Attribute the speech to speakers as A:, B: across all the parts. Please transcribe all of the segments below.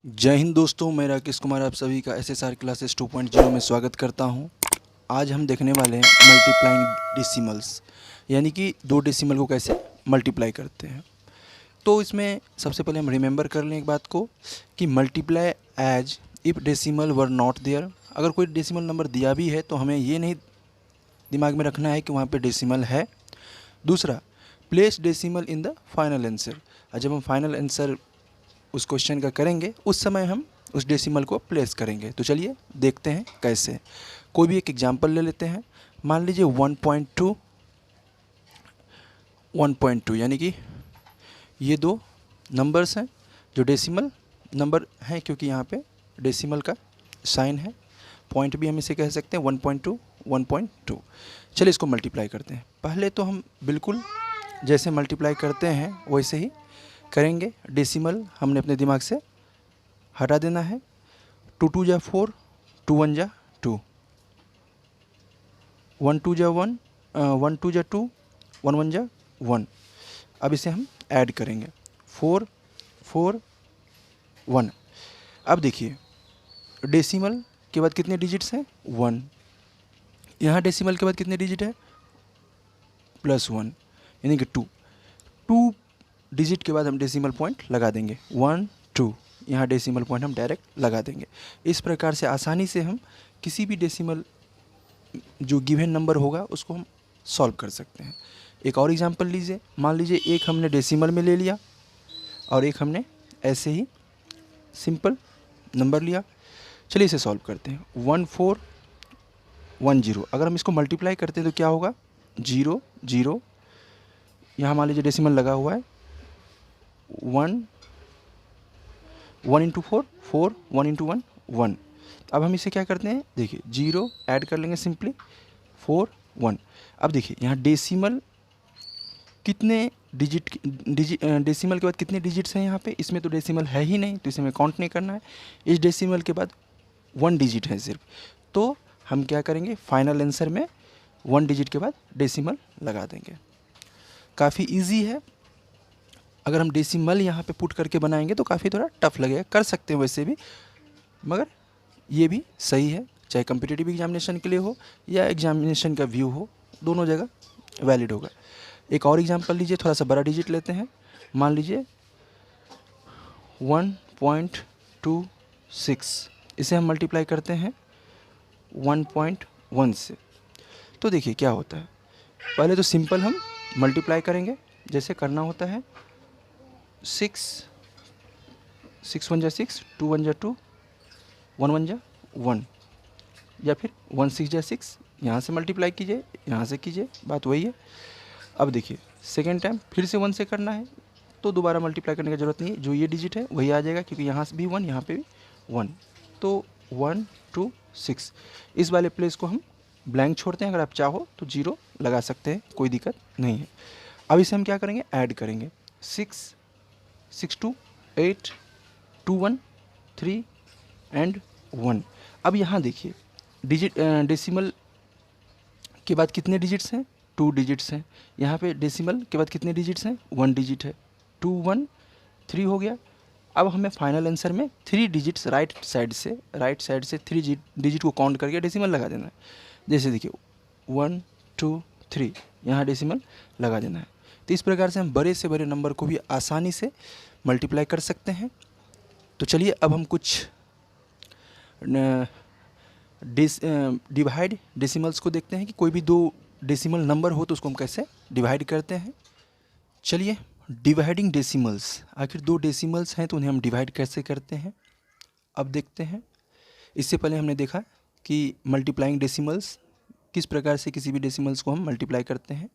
A: जय हिंद दोस्तों, मैं राकेश कुमार आप सभी का एसएसआर क्लासेस 2.0 में स्वागत करता हूं। आज हम देखने वाले हैं मल्टीप्लाइंग डेसिमल्स, यानी कि दो डेसिमल को कैसे मल्टीप्लाई करते हैं। तो इसमें सबसे पहले हम रिमेंबर कर लें एक बात को कि multiply as if decimal were not there. अगर कोई डेसिमल नंबर दिया भी है तो हमें ये नहीं दिमाग में रखना है कि वहाँ पर डेसिमल है। दूसरा, place decimal in the final answer. जब हम फाइनल आंसर उस क्वेश्चन का करेंगे उस समय हम उस डेसिमल को प्लेस करेंगे। तो चलिए देखते हैं कैसे। कोई भी एक एग्जांपल ले लेते हैं। मान लीजिए 1.2 यानी कि ये दो नंबर्स हैं जो डेसिमल नंबर हैं, क्योंकि यहाँ पे डेसिमल का साइन है। पॉइंट भी हम इसे कह सकते हैं 1.2 1.2। चलिए इसको मल्टीप्लाई करते हैं। पहले तो हम बिल्कुल जैसे मल्टीप्लाई करते हैं वैसे ही करेंगे। डेसिमल हमने अपने दिमाग से हटा देना है। 2 2 जा 4, 2 1 जा 2, 1 2 जा 1, 1 2 जा 2, 1 1 जा 1। अब इसे हम ऐड करेंगे 4 4 1। अब देखिए डेसिमल के बाद कितने डिजिट्स हैं 1। यहाँ डेसिमल के बाद कितने डिजिट है +1 यानी कि 2 2 डिजिट के बाद हम डेसिमल पॉइंट लगा देंगे 1 2। यहाँ डेसिमल पॉइंट हम डायरेक्ट लगा देंगे। इस प्रकार से आसानी से हम किसी भी डेसिमल जो गिवन नंबर होगा उसको हम सॉल्व कर सकते हैं। एक और एग्जांपल लीजिए। मान लीजिए एक हमने डेसिमल में ले लिया और एक हमने ऐसे ही सिंपल नंबर लिया। चलिए इसे सॉल्व करते हैं। 1 4 1 0। अगर हम इसको मल्टीप्लाई करते हैं तो क्या होगा 0 0। यहाँ मान लीजिए डेसिमल लगा हुआ है 1 1 इंटू 4 4, 1 इंटू 1 1। अब हम इसे क्या करते हैं, देखिए 0 ऐड कर लेंगे सिंपली 4 1। अब देखिए यहाँ डेसिमल कितने डेसिमल के बाद कितने डिजिट्स हैं यहाँ पे। इसमें तो डेसिमल है ही नहीं तो इसे हमें काउंट नहीं करना है। इस डेसिमल के बाद 1 डिजिट है सिर्फ, तो हम क्या करेंगे फाइनल आंसर में 1 डिजिट के बाद डेसिमल लगा देंगे। काफ़ी ईजी है। अगर हम डेसिमल यहाँ पे पुट करके बनाएंगे तो काफ़ी थोड़ा टफ लगेगा, कर सकते हैं वैसे भी, मगर ये भी सही है। चाहे कम्पिटिटिव एग्जामिनेशन के लिए हो या एग्जामिनेशन का व्यू हो, दोनों जगह वैलिड होगा। एक और एग्जांपल लीजिए, थोड़ा सा बड़ा डिजिट लेते हैं। मान लीजिए 1.26। इसे हम मल्टीप्लाई करते हैं 1.1 से। तो देखिए क्या होता है। पहले तो सिंपल हम मल्टीप्लाई करेंगे जैसे करना होता है। 6 6 1 जा 6, 2 1 जा 2, 1 1 जा 1, या फिर 1 6 जा 6। यहाँ से मल्टीप्लाई कीजिए, यहाँ से कीजिए, बात वही है। अब देखिए सेकेंड टाइम फिर से 1 से करना है तो दोबारा मल्टीप्लाई करने की ज़रूरत नहीं है। जो ये डिजिट है वही आ जाएगा, क्योंकि यहाँ से भी 1 यहाँ पे भी 1। तो 1 2 6 इस वाले प्लेस को हम ब्लैंक छोड़ते हैं। अगर आप चाहो तो 0 लगा सकते हैं, कोई दिक्कत नहीं है। अब इसे हम क्या करेंगे, ऐड करेंगे 6 6 2 8 2 1 3 एंड 1। अब यहाँ देखिए डेसिमल के बाद कितने डिजिट्स हैं 2 डिजिट्स हैं। यहाँ पे डेसिमल के बाद कितने डिजिट्स हैं 1 डिजिट है। 2 1 3 हो गया। अब हमें फाइनल आंसर में 3 डिजिट्स राइट साइड से 3 डिजिट को काउंट करके डेसिमल लगा देना है। जैसे देखिए 1 2 3 यहाँ डेसिमल लगा देना है। तो इस प्रकार से हम बड़े से बड़े नंबर को भी आसानी से मल्टीप्लाई कर सकते हैं। तो चलिए अब हम कुछ डिवाइड डेसिमल्स को देखते हैं कि कोई भी दो डेसिमल नंबर हो तो उसको हम कैसे डिवाइड करते हैं। चलिए डिवाइडिंग डेसिमल्स, आखिर दो डेसिमल्स हैं तो उन्हें हम डिवाइड कैसे करते हैं अब देखते हैं। इससे पहले हमने देखा कि मल्टीप्लाइंग डेसिमल्स किस प्रकार से किसी भी डेसिमल्स को हम मल्टीप्लाई करते हैं।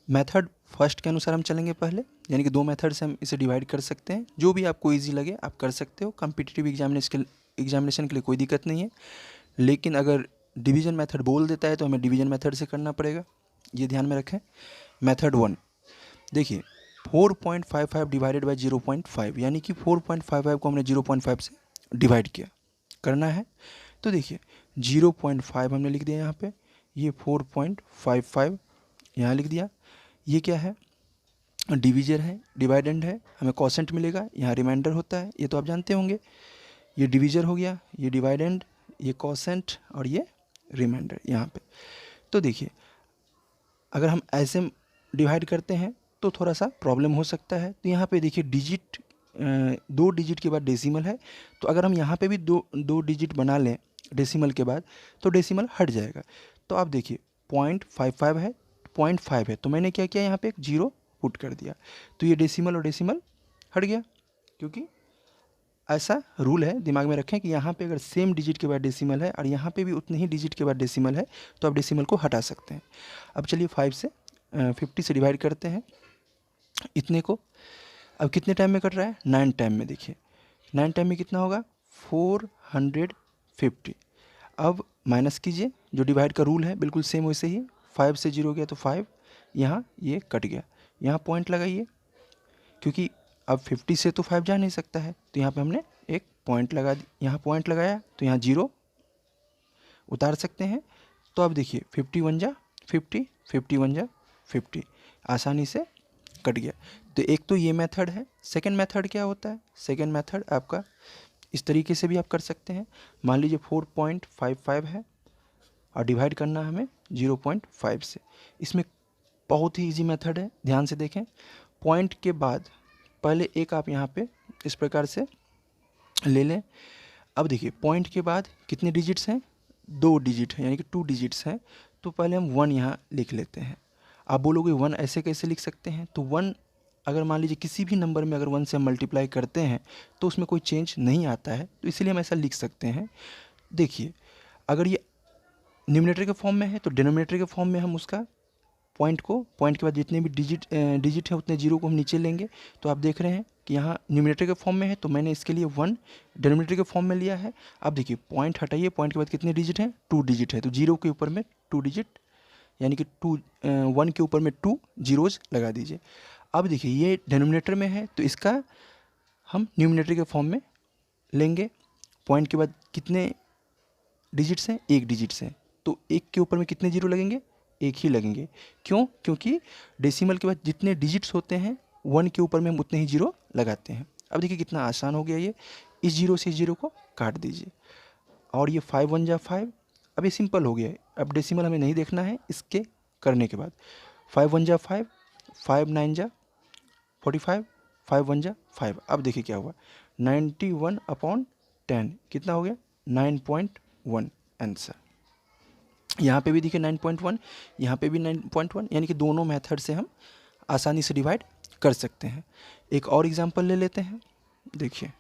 A: मेथड फर्स्ट के अनुसार हम चलेंगे पहले, यानी कि 2 मेथड से हम इसे डिवाइड कर सकते हैं। जो भी आपको इजी लगे आप कर सकते हो। कम्पिटिटिव एग्जामिनेशन के लिए कोई दिक्कत नहीं है, लेकिन अगर डिवीजन मेथड बोल देता है तो हमें डिवीजन मेथड से करना पड़ेगा, ये ध्यान में रखें। मेथड 1 देखिए 4.55 डिवाइडेड बाई 0.5, यानी कि 4.55 को हमने 0.5 से डिवाइड किया करना है। तो देखिए 0.5 हमने लिख दिया यहाँ पे, ये 4.55 यहाँ लिख दिया। ये क्या है डिवीजर है, डिवाइडेंड है, हमें कॉसेंट मिलेगा, यहाँ रिमाइंडर होता है, ये तो आप जानते होंगे। ये डिवीजर हो गया, ये डिवाइडेंड, ये कॉसेंट और ये रिमाइंडर यहाँ पे। तो देखिए अगर हम ऐसे डिवाइड करते हैं तो थोड़ा सा प्रॉब्लम हो सकता है। तो यहाँ पे देखिए डिजिट 2 डिजिट के बाद डेसिमल है, तो अगर हम यहाँ पे भी दो डिजिट बना लें डेसिमल के बाद तो डेसिमल हट जाएगा। तो आप देखिए 0.55 है, 0.5 है, तो मैंने क्या किया यहाँ पे एक जीरो पुट कर दिया, तो ये डेसिमल और डेसिमल हट गया। क्योंकि ऐसा रूल है, दिमाग में रखें कि यहाँ पे अगर सेम डिजिट के बाद डेसिमल है और यहाँ पे भी उतने ही डिजिट के बाद डेसिमल है तो आप डेसिमल को हटा सकते हैं। अब चलिए 5 से 50 से डिवाइड करते हैं इतने को। अब कितने टाइम में कट रहा है? 9 टाइम में। देखिए 9 टाइम में कितना होगा? 450। अब माइनस कीजिए, जो डिवाइड का रूल है बिल्कुल सेम वैसे ही, 5 से 0 गया तो 5, यहाँ ये कट गया, यहाँ पॉइंट लगाइए क्योंकि अब 50 से तो 5 जा नहीं सकता है, तो यहाँ पे हमने एक पॉइंट लगा दी, यहाँ पॉइंट लगाया तो यहाँ 0 उतार सकते हैं। तो अब देखिए 51 जा 50, 51 जा 50, आसानी से कट गया। तो एक तो ये मेथड है। सेकंड मेथड क्या होता है? सेकंड मेथड आपका इस तरीके से भी आप कर सकते हैं। मान लीजिए 4.55 है और डिवाइड करना है हमें 0.5 से। इसमें बहुत ही इजी मेथड है, ध्यान से देखें। पॉइंट के बाद पहले एक आप यहाँ पे इस प्रकार से ले लें। अब देखिए पॉइंट के बाद कितने डिजिट्स हैं? 2 डिजिट हैं, यानी कि 2 डिजिट्स हैं। तो पहले हम 1 यहाँ लिख लेते हैं। आप बोलोगे 1 ऐसे कैसे लिख सकते हैं? तो 1 अगर मान लीजिए किसी भी नंबर में अगर 1 से हम मल्टीप्लाई करते हैं तो उसमें कोई चेंज नहीं आता है, तो इसीलिए हम ऐसा लिख सकते हैं। देखिए अगर ये न्यूमरेटर के फॉर्म में है तो डिनोमिनेटर के फॉर्म में हम उसका पॉइंट के बाद जितने भी डिजिट है उतने जीरो को हम नीचे लेंगे। तो आप देख रहे हैं कि यहाँ न्यूमरेटर के फॉर्म में है तो मैंने इसके लिए 1 डिनोमिनेटर के फॉर्म में लिया है। अब देखिए पॉइंट हटाइए, पॉइंट के बाद कितने डिजिट हैं? 2 डिजिट है, तो 0 के ऊपर में 2 डिजिट, यानी कि 1 के ऊपर में 2 जीरोज लगा दीजिए। अब देखिए ये डिनोमिनेटर में है तो इसका हम न्यूमरेटर के फॉर्म में लेंगे। पॉइंट के बाद कितने डिजिट्स हैं? 1 डिजिट्स हैं, तो 1 के ऊपर में कितने जीरो लगेंगे? 1 ही लगेंगे। क्यों? क्योंकि डेसिमल के बाद जितने डिजिट्स होते हैं 1 के ऊपर में हम उतने ही जीरो लगाते हैं। अब देखिए कितना आसान हो गया ये। इस जीरो से इस जीरो को काट दीजिए और ये 5 1 जा 5। अब ये सिंपल हो गया है, अब डेसिमल हमें नहीं देखना है इसके करने के बाद। 5 1 जा 5, 5 9 जा 45, 5 1 जा 5। अब देखिए क्या हुआ? 91/10 कितना हो गया? 9.1 आंसर। यहाँ पे भी देखिए 9.1, यहाँ पे भी 9.1, यानी कि दोनों मेथड से हम आसानी से डिवाइड कर सकते हैं। एक और एग्जांपल ले लेते हैं। देखिए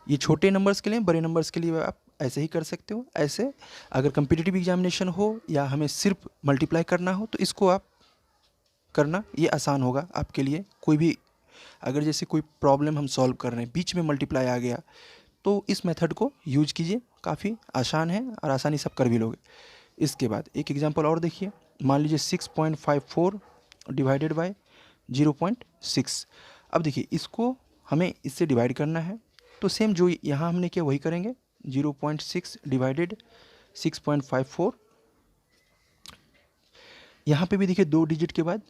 A: ये छोटे नंबर्स के लिए, बड़े नंबर्स के लिए आप ऐसे ही कर सकते हो। ऐसे अगर कम्पिटिटिव एग्जामिनेशन हो या हमें सिर्फ मल्टीप्लाई करना हो तो इसको आप करना, ये आसान होगा आपके लिए। कोई भी अगर जैसे कोई प्रॉब्लम हम सॉल्व कर रहे हैं, बीच में मल्टीप्लाई आ गया, तो इस मेथड को यूज कीजिए, काफ़ी आसान है और आसानी से आप कर भी लोगे। इसके बाद एक एग्जांपल और देखिए। मान लीजिए 6.54 डिवाइडेड बाय 0.6। अब देखिए इसको हमें इससे डिवाइड करना है, तो सेम जो यहाँ हमने किया वही करेंगे। 0.6 डिवाइडेड 6.54। यहाँ पे भी देखिए 2 डिजिट के बाद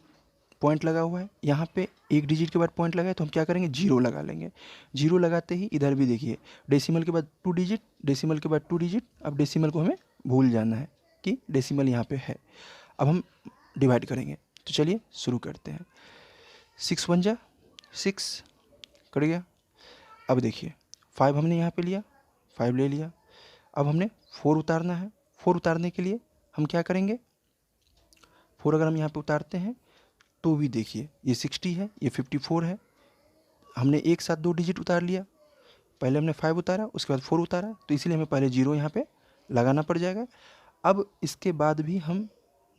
A: पॉइंट लगा हुआ है, यहाँ पे 1 डिजिट के बाद पॉइंट लगा है, तो हम क्या करेंगे? 0 लगा लेंगे। 0 लगाते ही इधर भी देखिए डेसिमल के बाद 2 डिजिट, डेसिमल के बाद 2 डिजिट। अब डेसिमल को हमें भूल जाना है कि डेसिमल यहाँ पे है। अब हम डिवाइड करेंगे, तो चलिए शुरू करते हैं। 6 1 जा 6, कट गया। अब देखिए 5 हमने यहाँ पे लिया, 5 ले लिया। अब हमने 4 उतारना है। 4 उतारने के लिए हम क्या करेंगे? 4 अगर हम यहाँ पे उतारते हैं तो भी देखिए ये 60 है, ये 54 है। हमने एक साथ 2 डिजिट उतार लिया। पहले हमने 5 उतारा, उसके बाद 4 उतारा, तो इसीलिए हमें पहले 0 यहाँ पे लगाना पड़ जाएगा। अब इसके बाद भी हम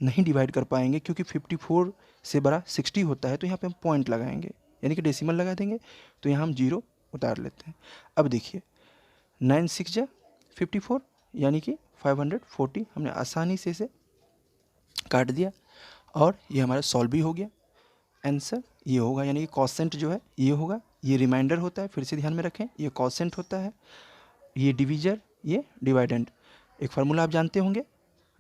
A: नहीं डिवाइड कर पाएंगे क्योंकि 54 से बड़ा 60 होता है, तो यहाँ पे हम पॉइंट लगाएंगे, यानी कि डेसिमल लगा देंगे, तो यहाँ हम 0 उतार लेते हैं। अब देखिए 9 6 जा 54, यानी कि 540। हमने आसानी से इसे काट दिया और ये हमारा सॉल्व भी हो गया। आंसर ये होगा, यानी कि कॉसेंट जो है ये होगा। ये रिमाइंडर होता है, फिर से ध्यान में रखें, ये कॉसेंट होता है, ये डिवीजर, ये डिवाइडेंड। एक फार्मूला आप जानते होंगे,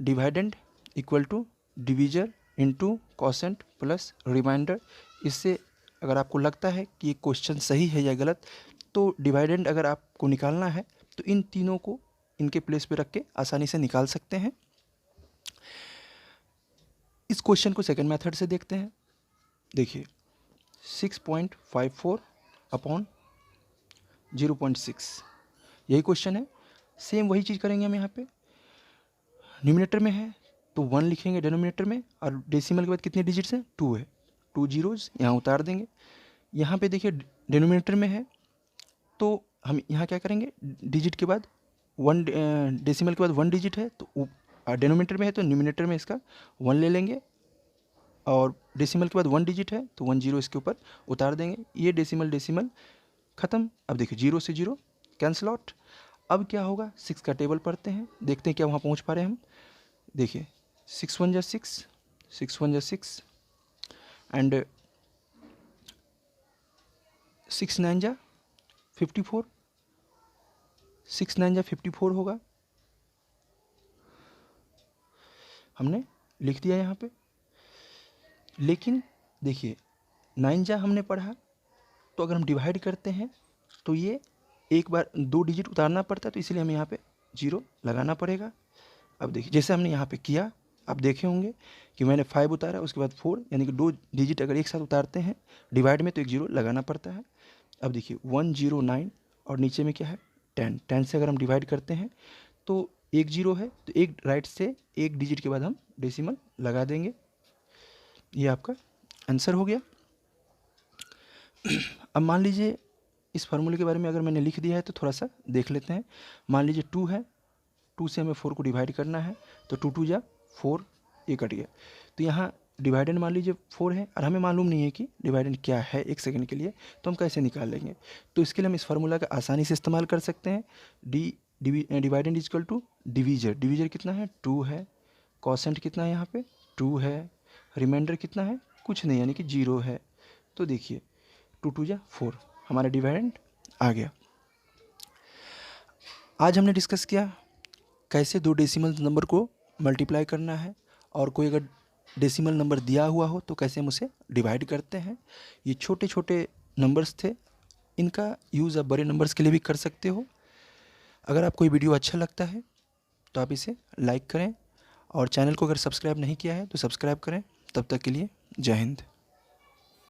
A: dividend equal to divisor into quotient plus remainder. इससे अगर आपको लगता है कि ये क्वेश्चन सही है या गलत, तो डिवाइडेंड अगर आपको निकालना है तो इन तीनों को इनके प्लेस पे रख के आसानी से निकाल सकते हैं। इस क्वेश्चन को सेकंड मेथड से देखते हैं। देखिए 6.54 अपॉन 0.6 यही क्वेश्चन है। सेम वही चीज़ करेंगे हम यहाँ पे। न्यूमिनेटर में है तो 1 लिखेंगे डिनोमिनेटर में, और डेसिमल के बाद कितने डिजिट्स हैं, 2 है, 2 जीरोज़ यहाँ उतार देंगे। यहाँ पे देखिए डिनोमिनेटर में है तो हम यहाँ क्या करेंगे, डिजिट के बाद 1, डेसिमल के बाद 1 डिजिट है तो डिनोमिनेटर में है तो न्यूमिनेटर में इसका 1 ले लेंगे, और डेसिमल के बाद 1 डिजिट है तो 1 जीरो इसके ऊपर उतार देंगे। ये डेसिमल डेसिमल ख़त्म। अब देखिए 0 से 0 कैंसिल आउट। अब क्या होगा, 6 का टेबल पढ़ते हैं, देखते हैं क्या वहाँ पहुँच पा रहे हैं हम। देखिए 6 1 जा 6, 6 1 जा 6 एंड 6 9 जा 54, 6 9 जा 54 होगा। हमने लिख दिया यहाँ पे। लेकिन देखिए 9 जा हमने पढ़ा, तो अगर हम डिवाइड करते हैं तो ये एक बार 2 डिजिट उतारना पड़ता है, तो इसलिए हमें यहाँ पे 0 लगाना पड़ेगा। अब देखिए जैसे हमने यहाँ पे किया, आप देखे होंगे कि मैंने 5 उतारा, उसके बाद 4, यानी कि 2 डिजिट अगर एक साथ उतारते हैं डिवाइड में तो एक 0 लगाना पड़ता है। अब देखिए 109 और नीचे में क्या है 10, 10 से अगर हम डिवाइड करते हैं तो एक 0 है, तो एक राइट से एक डिजिट के बाद हम डेसिमल लगा देंगे। ये आपका आंसर हो गया। अब मान लीजिए इस फार्मूले के बारे में अगर मैंने लिख दिया है तो थोड़ा सा देख लेते हैं। मान लीजिए 2 है, 2 से हमें 4 को डिवाइड करना है, तो 2 2 जा 4, ये कट गया। तो यहाँ डिवाइडेंड मान लीजिए 4 है और हमें मालूम नहीं है कि डिवाइडेंड क्या है एक सेकंड के लिए, तो हम कैसे निकाल लेंगे। तो इसके लिए हम इस फार्मूला का आसानी से इस्तेमाल कर सकते हैं। Dividend equal to divisor. Divisor कितना है 2 है, कॉसेंट कितना है यहाँ पे 2 है, रिमाइंडर कितना है कुछ नहीं यानी कि 0 है। तो देखिए 2 2 जा 4 हमारा डिवाइडेंड आ गया। आज हमने डिस्कस किया कैसे 2 डेसिमल नंबर को मल्टीप्लाई करना है, और कोई अगर डेसिमल नंबर दिया हुआ हो तो कैसे हम उसे डिवाइड करते हैं। ये छोटे छोटे नंबर्स थे, इनका यूज़ आप बड़े नंबर्स के लिए भी कर सकते हो। अगर आपको ये वीडियो अच्छा लगता है तो आप इसे लाइक करें, और चैनल को अगर सब्सक्राइब नहीं किया है तो सब्सक्राइब करें। तब तक के लिए जय हिंद।